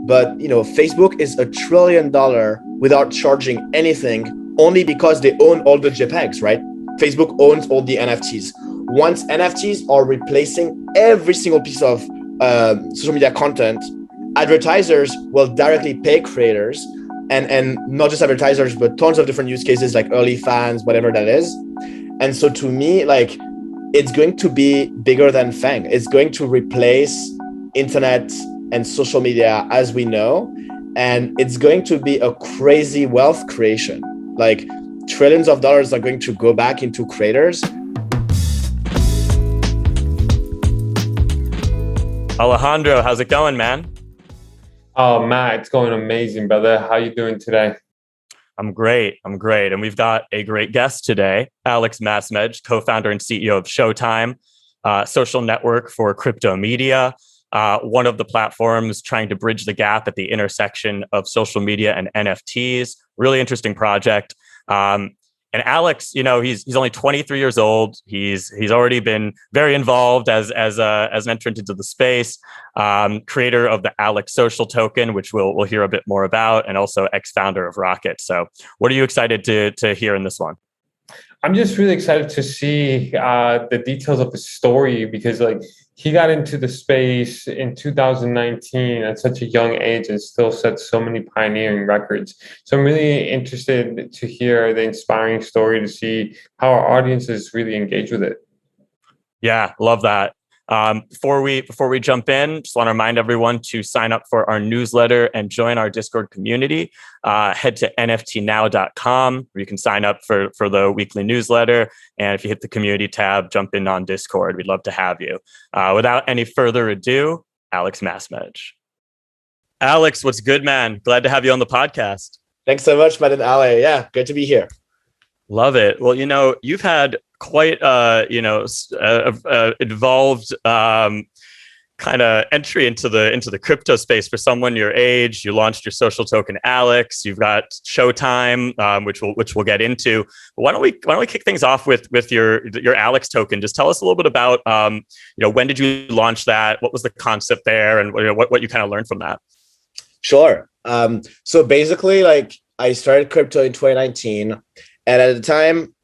but Facebook is $1 trillion without charging anything, only because they own all the JPEGs, right? Facebook owns all the NFTs. Once NFTs are replacing every single piece of social media content, advertisers will directly pay creators, and not just advertisers, but tons of different use cases like early fans, whatever that is. And so to me, like, it's going to be bigger than FANG. It's going to replace internet and social media as we know. And it's going to be a crazy wealth creation. Like, trillions of dollars are going to go back into creators. Alejandro, how's it going, man? Oh, Matt, it's going amazing, brother. How you doing today? I'm great. And we've got a great guest today, Alex Masmej, co-founder and CEO of Showtime, social network for crypto media, one of the platforms trying to bridge the gap at the intersection of social media and NFTs. Really interesting project. And Alex, he's only 23 years old. He's already been very involved as an entrant into the space. Creator of the Alex social token, which we'll hear a bit more about, and also ex-founder of Rocket. So, what are you excited to hear in this one? I'm just really excited to see the details of his story, because he got into the space in 2019 at such a young age and still set so many pioneering records. So I'm really interested to hear the inspiring story, to see how our audiences really engage with it. Yeah, love that. Before we jump in, just want to remind everyone to sign up for our newsletter and join our Discord community. Head to nftnow.com where you can sign up for the weekly newsletter. And if you hit the community tab, jump in on Discord. We'd love to have you. Without any further ado, Alex Masmej. Alex, what's good, man? Glad to have you on the podcast. Thanks so much, Matt and Ale. Yeah, good to be here. Love it. Well, you've had quite involved kind of entry into the crypto space for someone your age. You launched your social token, Alex. You've got Showtime, which we'll get into. But why don't we kick things off with your Alex token? Just tell us a little bit about when did you launch that? What was the concept there, and what you kind of learned from that? Sure. So basically, I started crypto in 2019. And at the time,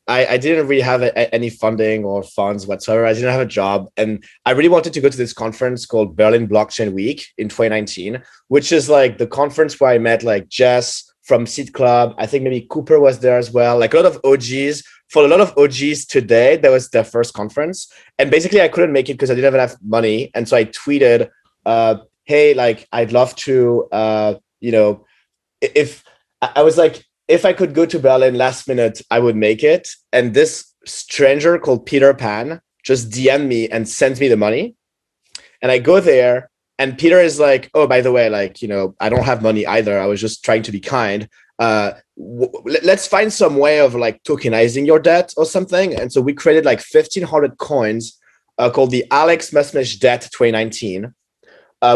I didn't really have any funding or funds whatsoever. I didn't have a job. And I really wanted to go to this conference called Berlin Blockchain Week in 2019, which is the conference where I met Jess from Seed Club. I think maybe Cooper was there as well. A lot of OGs. For a lot of OGs today, that was their first conference. And basically, I couldn't make it because I didn't have enough money. And so I tweeted, hey, I'd love to, if I could go to Berlin last minute, I would make it. And this stranger called Peter Pan just DM'd me and sent me the money. And I go there, and Peter is like, oh, by the way, I don't have money either. I was just trying to be kind. Let's find some way of tokenizing your debt or something. And so we created 1,500 coins called the Alex Masmej Debt 2019,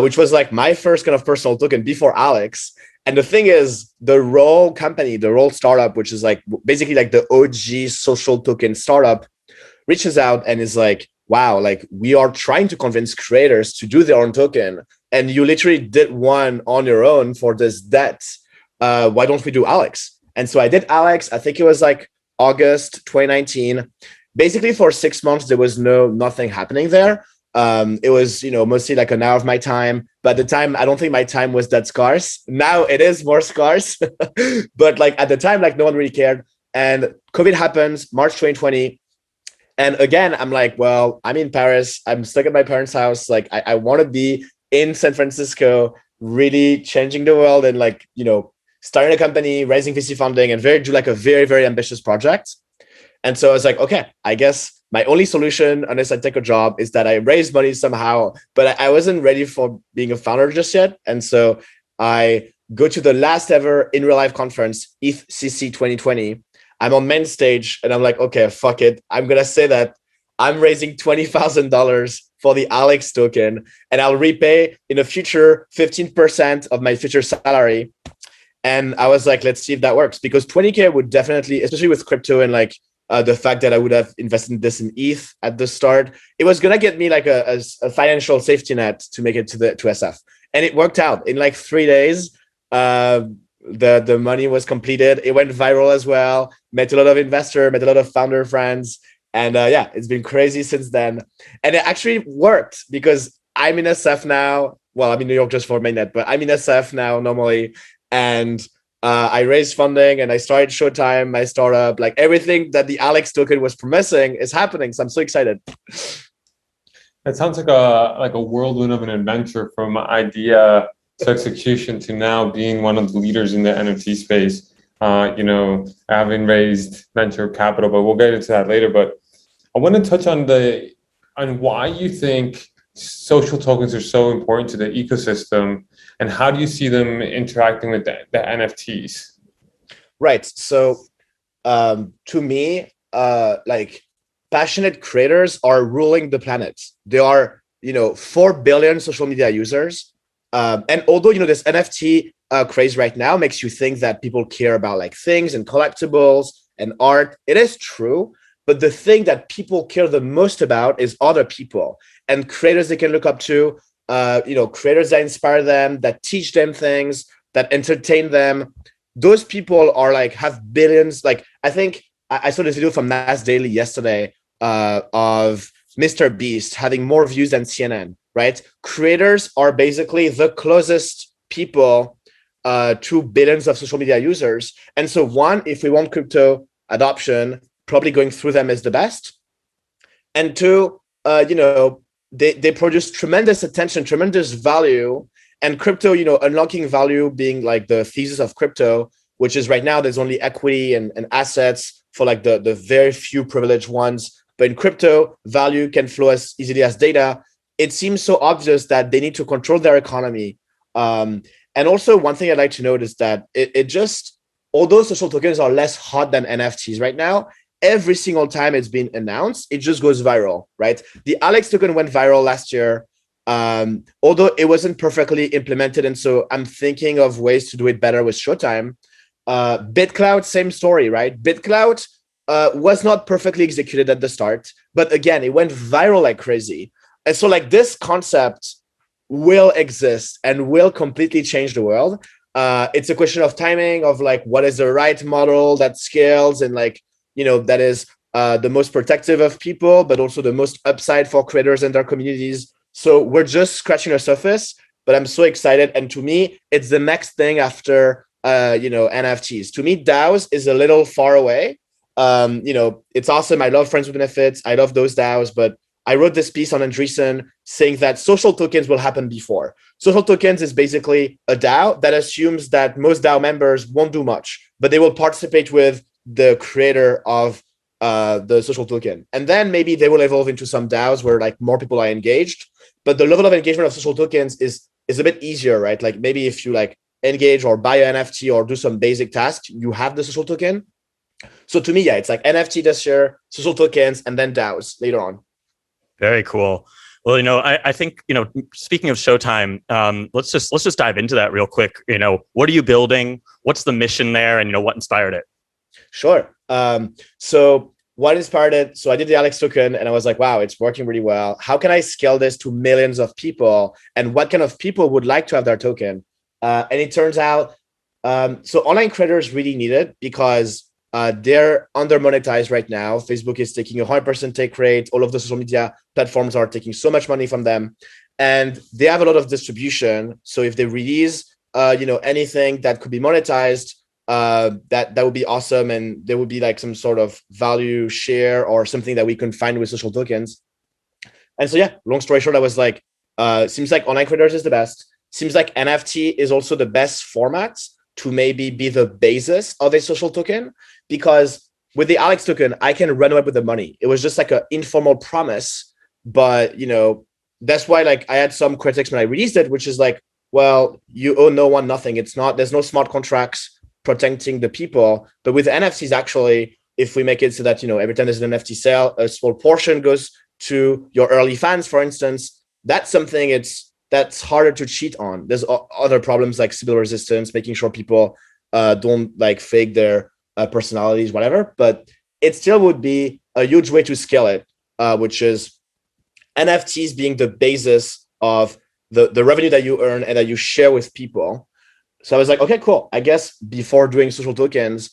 which was my first kind of personal token before Alex. And the thing is, the Roll company, the Roll startup, which is basically the OG social token startup, reaches out and is wow, we are trying to convince creators to do their own token. And you literally did one on your own for this debt. Why don't we do Alex? And so I did Alex. I think it was August 2019. Basically for 6 months, there was nothing happening there. It was, mostly an hour of my time. But at the time, I don't think my time was that scarce. Now it is more scarce. But at the time, no one really cared. And COVID happens, March 2020. And again, I'm well, I'm in Paris. I'm stuck at my parents' house. I want to be in San Francisco, really changing the world and starting a company, raising VC funding, and do a very, very ambitious project. And so I was okay, I guess my only solution, unless I take a job, is that I raise money somehow. But I wasn't ready for being a founder just yet. And so I go to the last ever in real life conference, ETHCC 2020. I'm on main stage and I'm okay, fuck it. I'm going to say that I'm raising $20,000 for the Alex token, and I'll repay in the future 15% of my future salary. And I was let's see if that works, because 20K would definitely, especially with crypto and the fact that I would have invested this in ETH at the start, it was gonna get me a financial safety net to make it to SF. And it worked out in like 3 days. The money was completed. It went viral as well. Met a lot of investors, met a lot of founder friends. And yeah, it's been crazy since then. And it actually worked because I'm in SF now. Well, I'm in New York just for mainnet, but I'm in SF now normally. And I raised funding and I started Showtime, my startup. Like everything that the Alex token was promising is happening. So I'm so excited. It sounds like a whirlwind of an adventure from idea to execution to now being one of the leaders in the NFT space. Having raised venture capital, but we'll get into that later. But I want to touch on why you think social tokens are so important to the ecosystem, and how do you see them interacting with the NFTs? Right. So to me, like passionate creators are ruling the planet. There are, 4 billion social media users. And although, this NFT craze right now makes you think that people care about like things and collectibles and art, it is true. But the thing that people care the most about is other people and creators they can look up to, creators that inspire them, that teach them things, that entertain them. Those people are like have billions. Like I think I saw this video from Nas Daily yesterday of Mr. Beast having more views than CNN, right? Creators are basically the closest people to billions of social media users. And so one, if we want crypto adoption, probably going through them is the best. And two, they produce tremendous attention, tremendous value, and crypto, unlocking value being like the thesis of crypto, which is right now there's only equity and assets for like the very few privileged ones. But in crypto, value can flow as easily as data. It seems so obvious that they need to control their economy. And also one thing I'd like to note is that it just, although social tokens are less hot than NFTs right now, every single time it's been announced, it just goes viral, right? The Alex token went viral last year, although it wasn't perfectly implemented. And so I'm thinking of ways to do it better with Showtime. BitCloud, same story, right? BitCloud was not perfectly executed at the start, but again, it went viral like crazy. And so like this concept will exist and will completely change the world. It's a question of timing, of like, what is the right model that scales and like, that is the most protective of people, but also the most upside for creators and their communities. So we're just scratching the surface, but I'm so excited. And to me, it's the next thing after, NFTs. To me, DAOs is a little far away. It's awesome. I love friends with benefits. I love those DAOs, but I wrote this piece on Andreessen saying that social tokens will happen before. Social tokens is basically a DAO that assumes that most DAO members won't do much, but they will participate with the creator of the social token. And then maybe they will evolve into some DAOs where like more people are engaged, but the level of engagement of social tokens is a bit easier, right? Like maybe if you like engage or buy an NFT or do some basic tasks, you have the social token. So to me, yeah, it's like NFT this year, social tokens, and then DAOs later on. Very cool. Well, I think, speaking of Showtime, let's just dive into that real quick. What are you building? What's the mission there? And, what inspired it? Sure. So what inspired it? So I did the Alex token and I was like, wow, it's working really well. How can I scale this to millions of people? And what kind of people would like to have their token? And it turns out, so online creators really need it because they're under monetized right now. Facebook is taking 100% take rate. All of the social media platforms are taking so much money from them, and they have a lot of distribution. So if they release, anything that could be monetized, that would be awesome, and there would be like some sort of value share or something that we can find with social tokens. And so yeah, long story short, I was like, seems like online creators is the best. Seems like NFT is also the best format to maybe be the basis of a social token, because with the Alex token, I can run away with the money. It was just like an informal promise, but that's why like I had some critics when I released it, which is like, well, you owe no one nothing. There's no smart contracts protecting the people. But with NFTs, actually, if we make it so that every time there's an NFT sale, a small portion goes to your early fans, for instance, that's something that's harder to cheat on. There's other problems like Sybil resistance, making sure people don't like fake their personalities, whatever. But it still would be a huge way to scale it, which is NFTs being the basis of the revenue that you earn and that you share with people. So I was like, okay, cool. I guess before doing social tokens,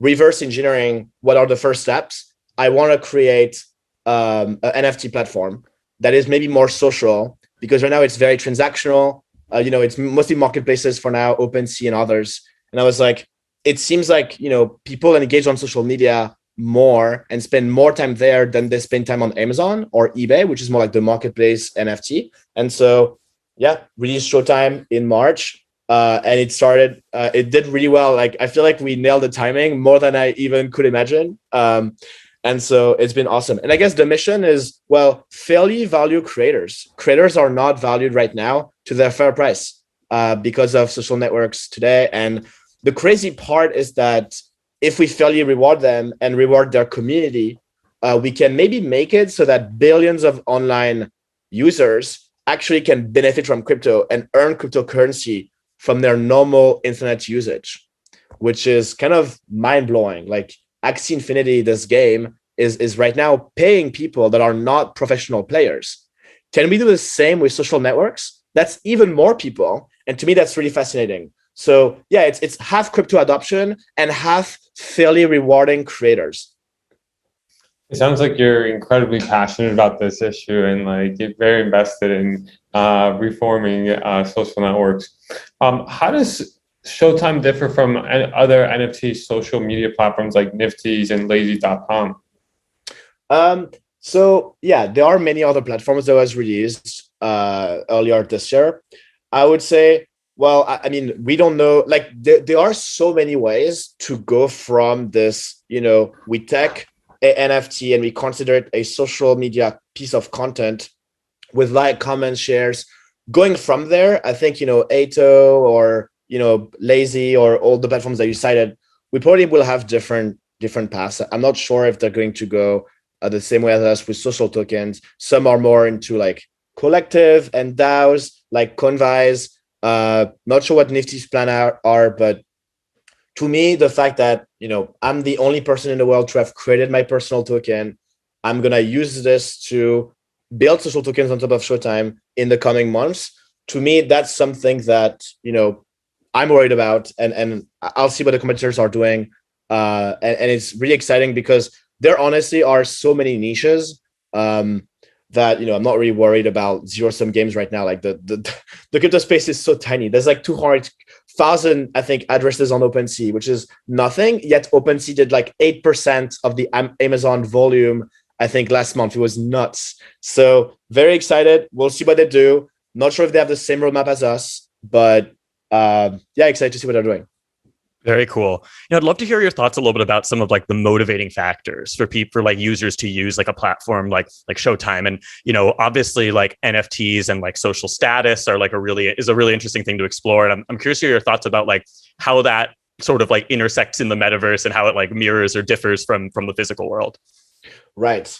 reverse engineering, what are the first steps? I want to create an NFT platform that is maybe more social, because right now it's very transactional. It's mostly marketplaces for now, OpenSea and others. And I was like, it seems like, people engage on social media more and spend more time there than they spend time on Amazon or eBay, which is more like the marketplace NFT. And so, yeah, released Showtime in March. And it did really well. Like, I feel like we nailed the timing more than I even could imagine. And so it's been awesome. And I guess the mission is, well, fairly value creators. Creators are not valued right now to their fair price because of social networks today. And the crazy part is that if we fairly reward them and reward their community, we can maybe make it so that billions of online users actually can benefit from crypto and earn cryptocurrency from their normal internet usage, which is kind of mind-blowing. Like, Axie Infinity, this game, is right now paying people that are not professional players. Can we do the same with social networks? That's even more people. And to me, that's really fascinating. So yeah, it's half crypto adoption and half fairly rewarding creators. It sounds like you're incredibly passionate about this issue and like you're very invested in reforming social networks. How does Showtime differ from other NFT social media platforms like NFTs and Lazy.com? So yeah, there are many other platforms that was released earlier this year. I would say, well, I mean, we don't know, like there are so many ways to go from this, we take a NFT and we consider it a social media piece of content with like, comments, shares. Going from there, I think, Ato or, Lazy or all the platforms that you cited, we probably will have different paths. I'm not sure if they're going to go the same way as us with social tokens. Some are more into like collective and DAOs, like Convise. Not sure what Nifty's plan are, but to me, the fact that, I'm the only person in the world to have created my personal token, I'm going to use this to build social tokens on top of Showtime in the coming months. To me, that's something that, I'm worried about, and I'll see what the competitors are doing. And it's really exciting because there honestly are so many niches that, I'm not really worried about zero-sum games right now. Like the crypto space is so tiny. There's like 200,000, I think, addresses on OpenSea, which is nothing. Yet OpenSea did like 8% of the Amazon volume, I think, last month. It was nuts. So very excited. We'll see what they do. Not sure if they have the same roadmap as us, but yeah, excited to see what they're doing. Very cool. I'd love to hear your thoughts a little bit about some of like the motivating factors for people, for like users to use like a platform like Showtime. And, obviously like NFTs and like social status are like a really interesting thing to explore. And I'm curious to hear your thoughts about like how that sort of like intersects in the metaverse and how it like mirrors or differs from the physical world. Right.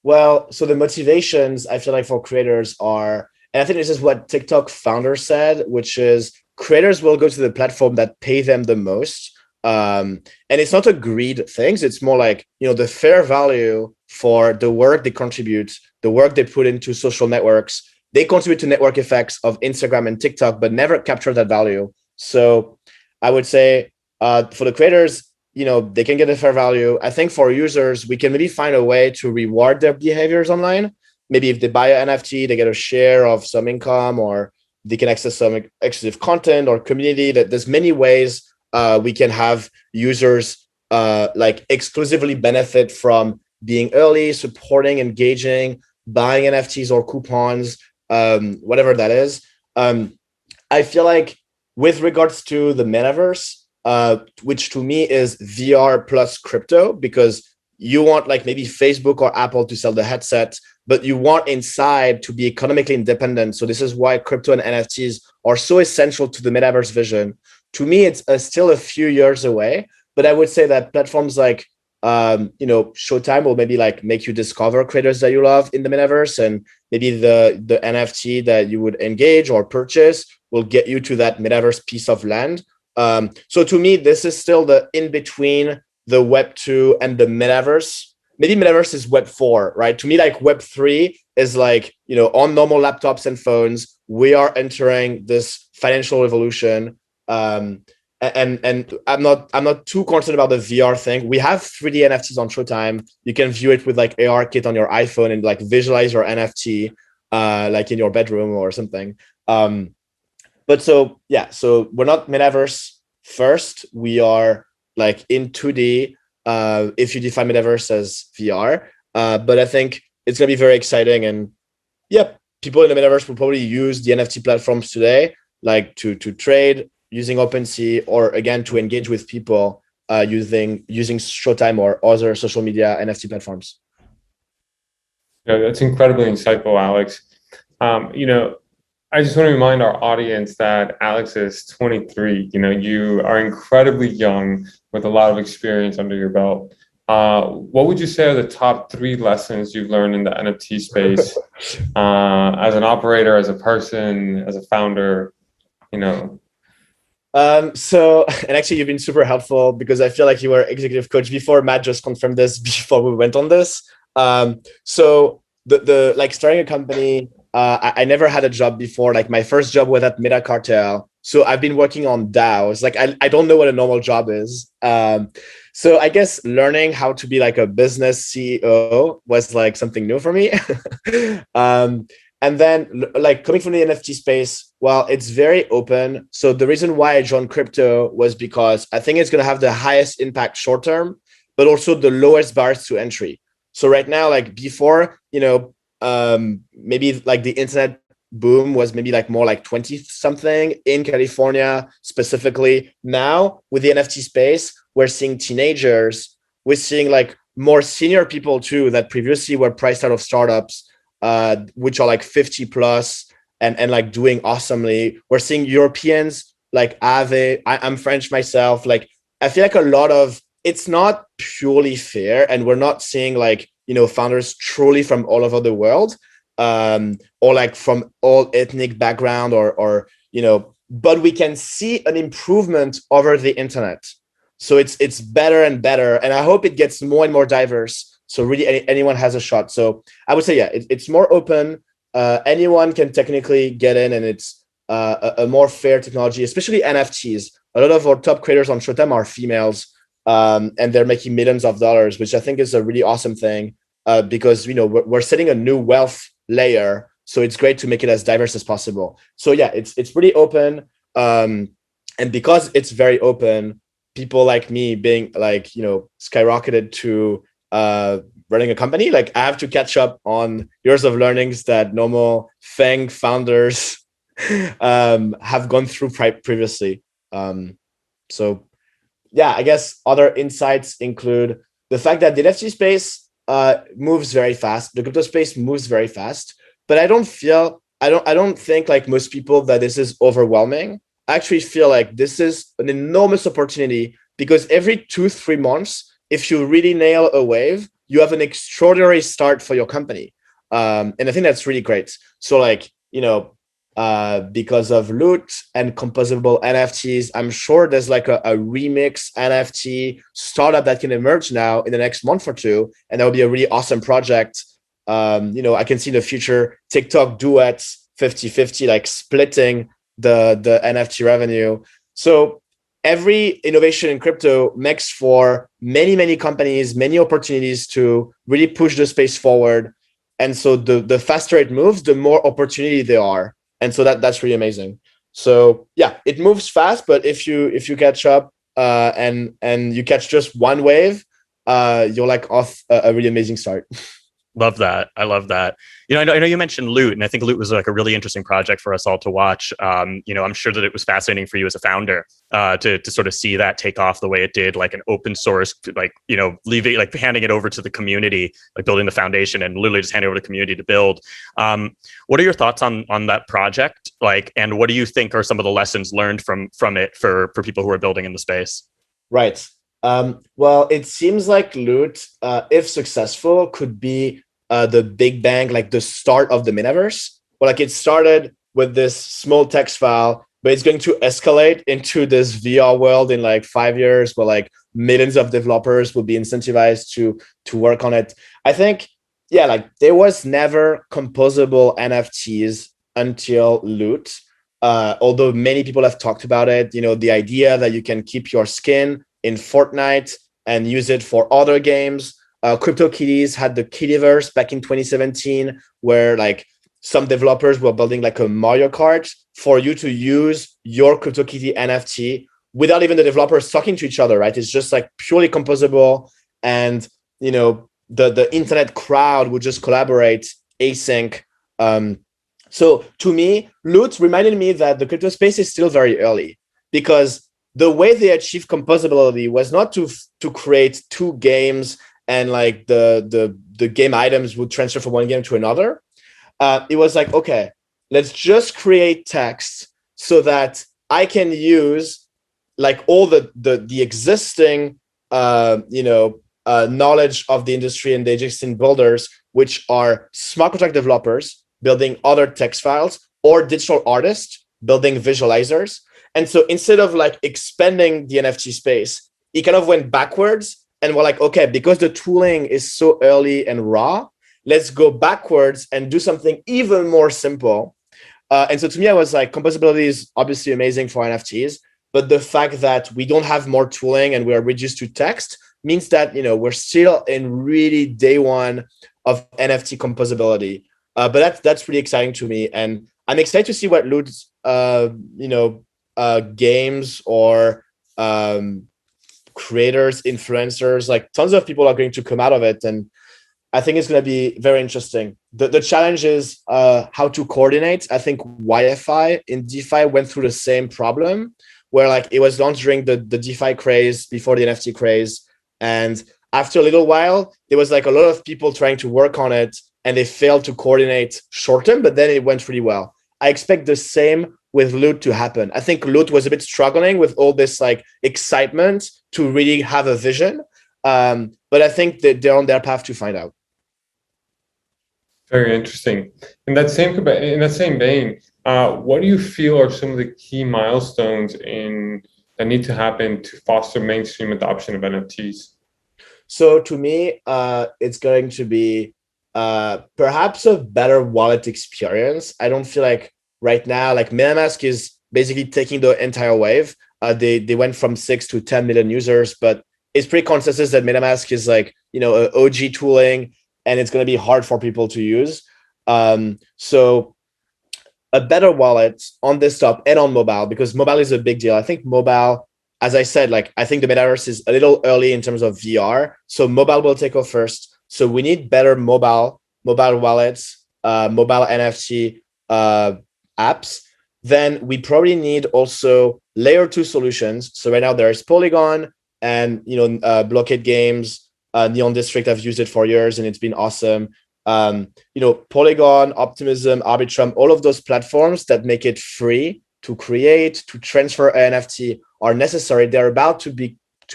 Well, so the motivations I feel like for creators are, and I think this is what TikTok founder said, which is creators will go to the platform that pay them the most. And it's not a greed thing. It's more like, the fair value for the work they contribute, the work they put into social networks. They contribute to network effects of Instagram and TikTok, but never capture that value. So I would say for the creators, they can get a fair value. I think for users, we can maybe find a way to reward their behaviors online. Maybe if they buy an NFT, they get a share of some income, or they can access some exclusive content or community. That there's many ways we can have users like exclusively benefit from being early, supporting, engaging, buying NFTs or coupons, whatever that is. I feel like with regards to the metaverse, which to me is VR plus crypto, because you want like maybe Facebook or Apple to sell the headset, but you want inside to be economically independent. So this is why crypto and NFTs are so essential to the metaverse vision. To me, it's still a few years away, but I would say that platforms like, Showtime will maybe like make you discover creators that you love in the metaverse, and maybe the NFT that you would engage or purchase will get you to that metaverse piece of land. So to me, this is still the in between the Web2 and the metaverse maybe metaverse is Web 4, right? To me, like Web 3 is like, on normal laptops and phones, we are entering this financial revolution. And I'm not too concerned about the VR thing. We have 3D NFTs on Showtime. You can view it with like AR kit on your iPhone and like visualize your NFT, like in your bedroom or something. But so we're not metaverse first. We are like in 2D. If you define metaverse as VR, but I think it's gonna be very exciting. And people in the metaverse will probably use the NFT platforms today, like to trade using OpenSea, or again to engage with people using Showtime or other social media NFT platforms. Yeah, that's incredibly insightful, Alex. I just want to remind our audience that Alex is 23. You are incredibly young with a lot of experience under your belt. What would you say are the top 3 lessons you've learned in the NFT space as an operator, as a person, as a founder? So, and actually, you've been super helpful because I feel like you were executive coach before. Matt just confirmed this before we went on this. So the like starting a company. I never had a job before. Like my first job was at Meta Cartel. So I've been working on DAOs. Like I don't know what a normal job is. So I guess learning how to be like a business CEO was like something new for me. And then like coming from the NFT space, well, it's very open. So the reason why I joined crypto was because I think it's going to have the highest impact short term, but also the lowest bars to entry. So right now, like before, maybe like the internet boom was maybe like more like 20 something in California specifically. Now with the NFT space, we're seeing teenagers, we're seeing like more senior people too that previously were priced out of startups, which are like 50 plus and like doing awesomely. We're seeing Europeans like Ave. I'm French myself. Like I feel like a lot of it's not purely fair, and we're not seeing like founders truly from all over the world, or like from all ethnic background, or but we can see an improvement over the internet. So it's better and better, and I hope it gets more and more diverse. So really, anyone has a shot. So I would say, it's more open. Anyone can technically get in, and it's a more fair technology, especially NFTs. A lot of our top creators on Showtime are females. And they're making millions of dollars, which I think is a really awesome thing, because we're setting a new wealth layer. So it's great to make it as diverse as possible. So it's pretty open, and because it's very open, people like me being like skyrocketed to running a company, like I have to catch up on years of learnings that normal FANG founders have gone through previously. So. Yeah, I guess other insights include the fact that the NFT space moves very fast. The crypto space moves very fast, but I don't think like most people that this is overwhelming. I actually feel like this is an enormous opportunity, because every 2-3 months, if you really nail a wave, you have an extraordinary start for your company. And I think that's really great. So like, because of loot and composable NFTs, I'm sure there's like a remix NFT startup that can emerge now in the next month or two, and that would be a really awesome project. I can see in the future TikTok duets 50-50, like splitting the NFT revenue. So every innovation in crypto makes for many companies, many opportunities to really push the space forward. And so the faster it moves, the more opportunity there are. And so that's really amazing. So it moves fast, but if you catch up and you catch just one wave, you're like off a really amazing start. Love that. I love that. I know you mentioned Loot, and I think Loot was like a really interesting project for us all to watch. I'm sure that it was fascinating for you as a founder to sort of see that take off the way it did, like an open source, like, leaving, like handing it over to the community, like building the foundation and literally just handing over to the community to build. What are your thoughts on that project? Like, and what do you think are some of the lessons learned from it for people who are building in the space? Right. Well, it seems like Loot, if successful, could be the big bang, like the start of the metaverse. Well, like it started with this small text file, but it's going to escalate into this VR world in like 5 years, where like millions of developers will be incentivized to work on it. I think, yeah, like there was never composable NFTs until Loot. Although many people have talked about it, the idea that you can keep your skin in Fortnite and use it for other games. CryptoKitties had the Kittyverse back in 2017, where like some developers were building like a Mario Kart for you to use your CryptoKitty NFT without even the developers talking to each other, right? It's just like purely composable, and the internet crowd would just collaborate async. So to me, Loot reminded me that the crypto space is still very early, because the way they achieved composability was not to create two games and like the game items would transfer from one game to another. It was like, okay, let's just create text so that I can use like all the existing knowledge of the industry and the existing builders, which are smart contract developers building other text files, or digital artists building visualizers. And so instead of like expanding the NFT space, it kind of went backwards, and we're like, okay, because the tooling is so early and raw, let's go backwards and do something even more simple. And so to me, I was like, composability is obviously amazing for NFTs, but the fact that we don't have more tooling and we are reduced to text means that we're still in really day one of NFT composability. But that's really exciting to me, and I'm excited to see what Loot's games or creators, influencers, like tons of people are going to come out of it, and I think it's going to be very interesting. The challenge is how to coordinate. I think YFI in DeFi went through the same problem, where like it was launched during the DeFi craze before the NFT craze, and after a little while, there was like a lot of people trying to work on it, and they failed to coordinate short term, but then it went really well. I expect the same with Loot to happen. I think Loot was a bit struggling with all this like excitement to really have a vision. But I think that they're on their path to find out. Very interesting. In that same vein, what do you feel are some of the key milestones that need to happen to foster mainstream adoption of NFTs? So to me, it's going to be perhaps a better wallet experience. I don't feel like right now, like MetaMask is basically taking the entire wave. They went from 6 to 10 million users, but it's pretty consensus that MetaMask is like, a OG tooling, and it's going to be hard for people to use. So a better wallet on desktop and on mobile, because mobile is a big deal. I think mobile, as I said, like I think the metaverse is a little early in terms of VR. So mobile will take off first. So we need better mobile wallets, mobile NFT apps. Then we probably need also layer 2 solutions. So right now there's Polygon and Blockade Games, Neon District. I've used it for years and it's been awesome. Polygon, Optimism, Arbitrum, all of those platforms that make it free to create, to transfer NFT are necessary. They're about to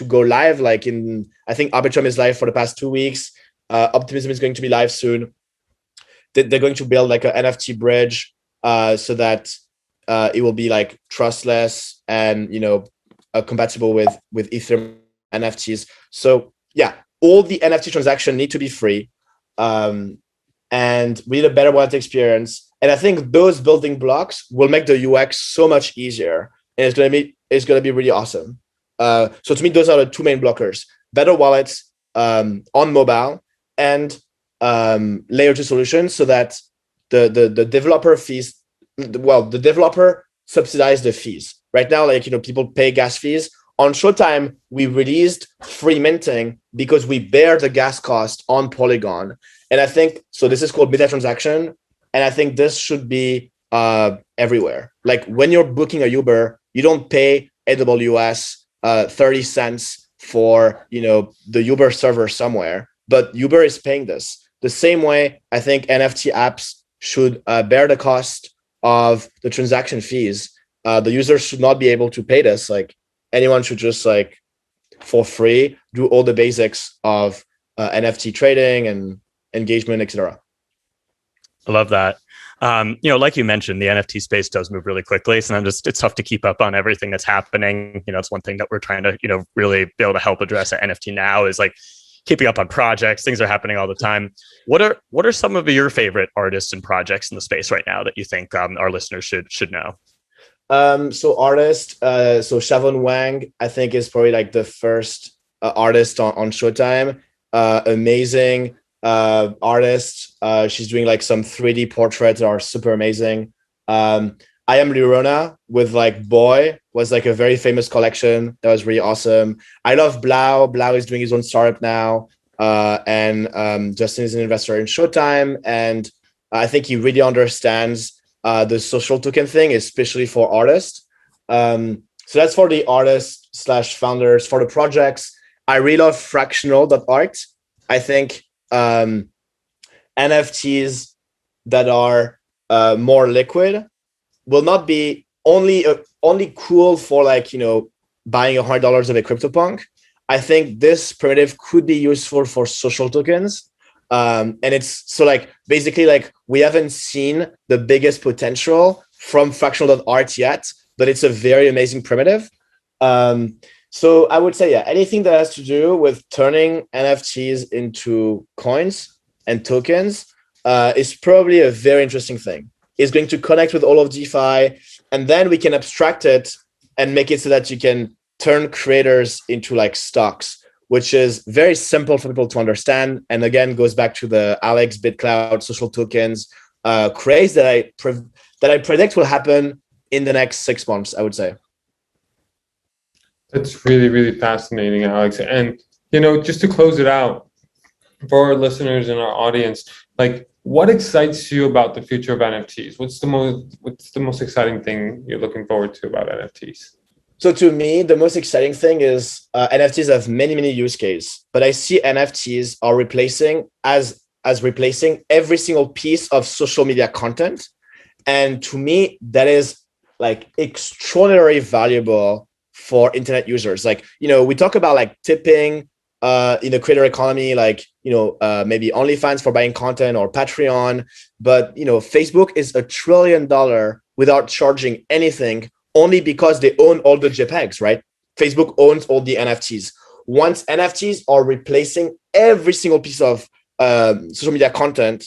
go live. Like I think Arbitrum is live for the past 2 weeks. Optimism is going to be live soon. They're going to build like an NFT bridge so that it will be like trustless and compatible with Ethereum NFTs. So yeah, all the NFT transactions need to be free, and we need a better wallet experience. And I think those building blocks will make the UX so much easier, and it's going to be really awesome. So to me, those are the two main blockers: better wallets on mobile, and layer 2 solutions, so that the developer fees, the developer subsidize the fees. Right now, like people pay gas fees. On Showtime, we released free minting because we bear the gas cost on Polygon. And I think so. This is called meta transaction, and I think this should be everywhere. Like when you're booking a Uber, you don't pay AWS 30 cents for the Uber server somewhere, but Uber is paying this. The same way, I think NFT apps should bear the cost of the transaction fees. The users should not be able to pay this. Like anyone should just like for free do all the basics of NFT trading and engagement, etc. I love that. Like you mentioned, the NFT space does move really quickly. So it's tough to keep up on everything that's happening. It's one thing that we're trying to, really be able to help address at NFT now is like keeping up on projects. Things are happening all the time. What are some of your favorite artists and projects in the space right now that you think our listeners should know? So artist, so Shavon Wang, I think is probably like the first artist on Showtime. Amazing artist. She's doing like some 3D portraits that are super amazing. I Am Lirona with like Boy was like a very famous collection that was really awesome. I love Blau. Blau is doing his own startup now. And Justin is an investor in Showtime. And I think he really understands the social token thing, especially for artists. So that's for the artists / founders. For the projects, I really love fractional.art. I think NFTs that are more liquid will not be only cool for like, buying $100 of a CryptoPunk. I think this primitive could be useful for social tokens. And it's so like basically like we haven't seen the biggest potential from fractional.art yet, but it's a very amazing primitive. So I would say, yeah, anything that has to do with turning NFTs into coins and tokens is probably a very interesting thing. It's going to connect with all of DeFi, and then we can abstract it and make it so that you can turn creators into like stocks, which is very simple for people to understand. And again, goes back to the Alex BitCloud social tokens craze that I predict will happen in the next 6 months, I would say. That's really, really fascinating, Alex. And, just to close it out for our listeners and our audience, like what excites you about the future of NFTs? What's the most exciting thing you're looking forward to about NFTs? So to me, the most exciting thing is NFTs have many, many use cases, but I see NFTs are replacing every single piece of social media content. And to me, that is like extraordinarily valuable for internet users. Like, we talk about like tipping in the creator economy, like, maybe OnlyFans for buying content or Patreon. But, Facebook is $1 trillion without charging anything, only because they own all the JPEGs, right? Facebook owns all the NFTs. Once NFTs are replacing every single piece of social media content,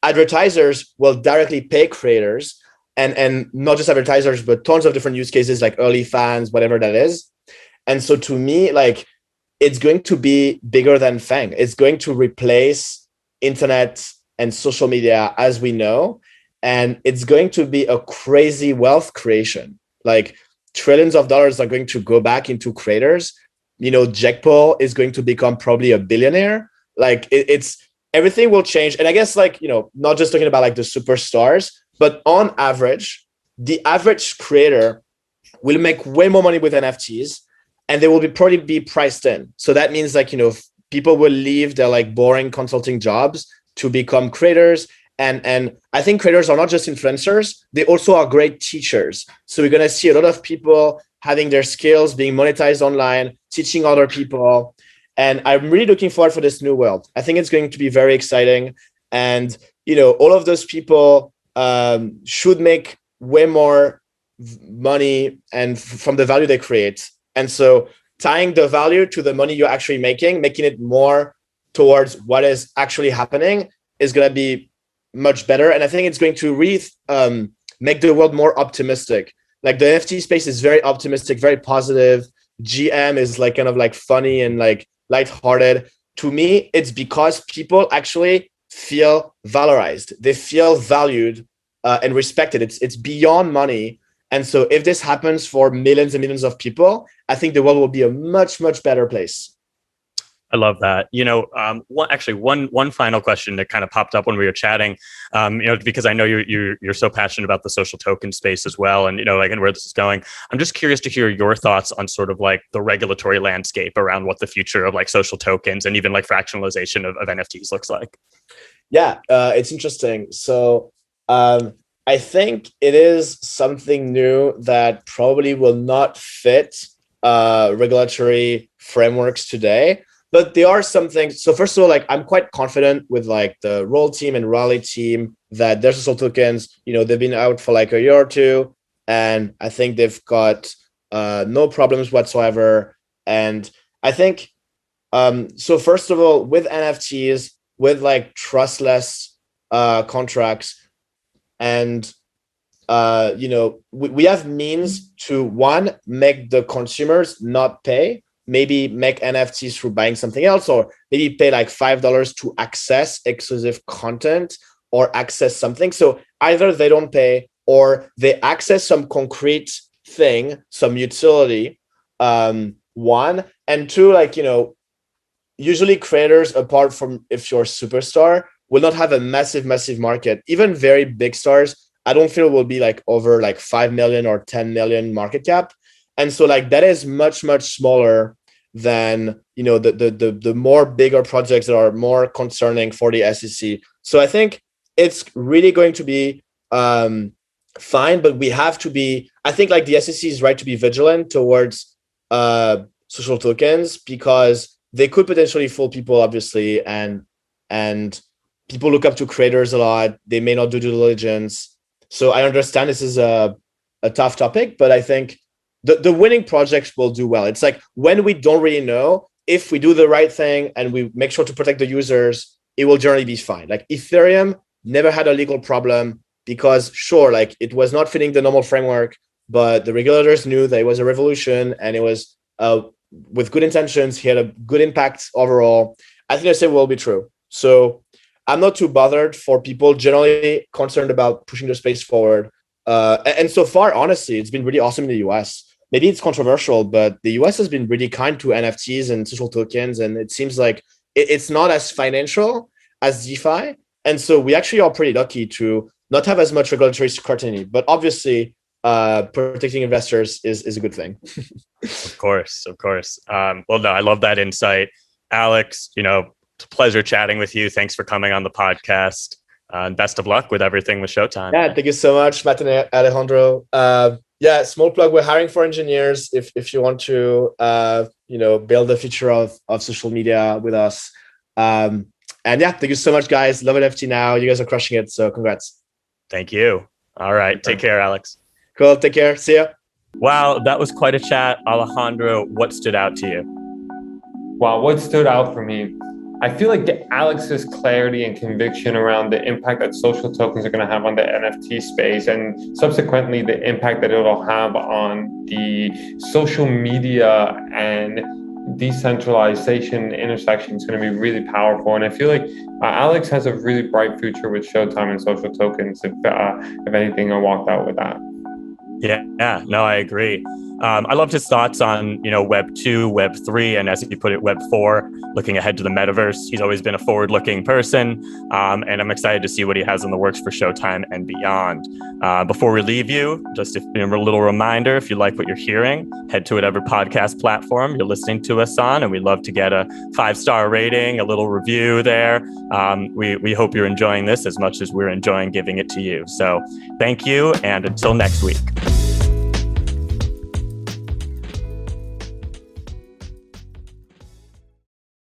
advertisers will directly pay creators, and not just advertisers, but tons of different use cases like early fans, whatever that is. And so to me, like, it's going to be bigger than FANG. It's going to replace internet and social media as we know. And it's going to be a crazy wealth creation. Like trillions of dollars are going to go back into creators. Jack Paul is going to become probably a billionaire. Like it's everything will change. And I guess like, not just talking about like the superstars, but on average, the average creator will make way more money with NFTs, and they will probably be priced in. So that means like, people will leave their like boring consulting jobs to become creators. And I think creators are not just influencers, they also are great teachers. So we're going to see a lot of people having their skills being monetized online, teaching other people. And I'm really looking forward for this new world. I think it's going to be very exciting. And, all of those people should make way more money and from the value they create. And so tying the value to the money you're actually making it more towards what is actually happening is going to be much better. And I think it's going to really make the world more optimistic. Like the NFT space is very optimistic, very positive. GM is like kind of like funny and like lighthearted. To me, it's because people actually feel valorized. They feel valued and respected. It's beyond money. And so if this happens for millions and millions of people, I think the world will be a much, much better place. I love that. One final question that kind of popped up when we were chatting, because I know you're so passionate about the social token space as well, and and where this is going. I'm just curious to hear your thoughts on sort of like the regulatory landscape around what the future of like social tokens and even like fractionalization of NFTs looks like. Yeah, it's interesting. So I think it is something new that probably will not fit regulatory frameworks today. But there are some things. So first of all, like I'm quite confident with like the Roll team and Raleigh team that their social tokens, they've been out for like a year or two, and I think they've got no problems whatsoever. And I think, so first of all, with NFTs, with like trustless contracts, and we have means to, one, make the consumers not pay, maybe make NFTs through buying something else, or maybe pay like $5 to access exclusive content or access something. So either they don't pay or they access some concrete thing, some utility, one. And two, like, usually creators, apart from if you're a superstar, will not have a massive market. Even very big stars, I don't feel will be like over like 5 million or 10 million market cap. And so like that is much smaller than, the more bigger projects that are more concerning for the SEC. So I think it's really going to be fine, but we have to be, I think like the SEC is right to be vigilant towards social tokens, because they could potentially fool people, obviously, and people look up to creators a lot. They may not do due diligence. So I understand this is a tough topic, but I think the winning projects will do well. It's like when we don't really know, if we do the right thing and we make sure to protect the users, it will generally be fine. Like Ethereum never had a legal problem because, sure, like it was not fitting the normal framework, but the regulators knew that it was a revolution and it was with good intentions. He had a good impact overall. I think the same will be true. So I'm not too bothered for people generally concerned about pushing the space forward. And so far, honestly, it's been really awesome in the US. Maybe it's controversial, but the US has been really kind to NFTs and social tokens. And it seems like it's not as financial as DeFi. And so we actually are pretty lucky to not have as much regulatory scrutiny. But obviously, protecting investors is a good thing. Of course. Well, no, I love that insight. Alex, it's a pleasure chatting with you. Thanks for coming on the podcast. And best of luck with everything with Showtime. Yeah, thank you so much, Matt and Alejandro. Small plug, we're hiring for engineers if you want to build the future of social media with us. And yeah, thank you so much, guys. Love NFT now. You guys are crushing it. So congrats. Thank you. All right. Take care, Alex. Cool. Take care. See ya. Wow, that was quite a chat. Alejandro, what stood out to you? Wow, what stood out for me? I feel like Alex's clarity and conviction around the impact that social tokens are going to have on the NFT space, and subsequently the impact that it'll have on the social media and decentralization intersection is going to be really powerful. And I feel like Alex has a really bright future with Showtime and social tokens. If anything, I walked out with that. Yeah, no, I agree. I loved his thoughts on, Web 2, Web 3, and as he put it, Web 4, looking ahead to the metaverse. He's always been a forward-looking person, and I'm excited to see what he has in the works for Showtime and beyond. Before we leave you, just a little reminder, if you like what you're hearing, head to whatever podcast platform you're listening to us on, and we'd love to get a 5-star rating, a little review there. We hope you're enjoying this as much as we're enjoying giving it to you. So thank you, and until next week.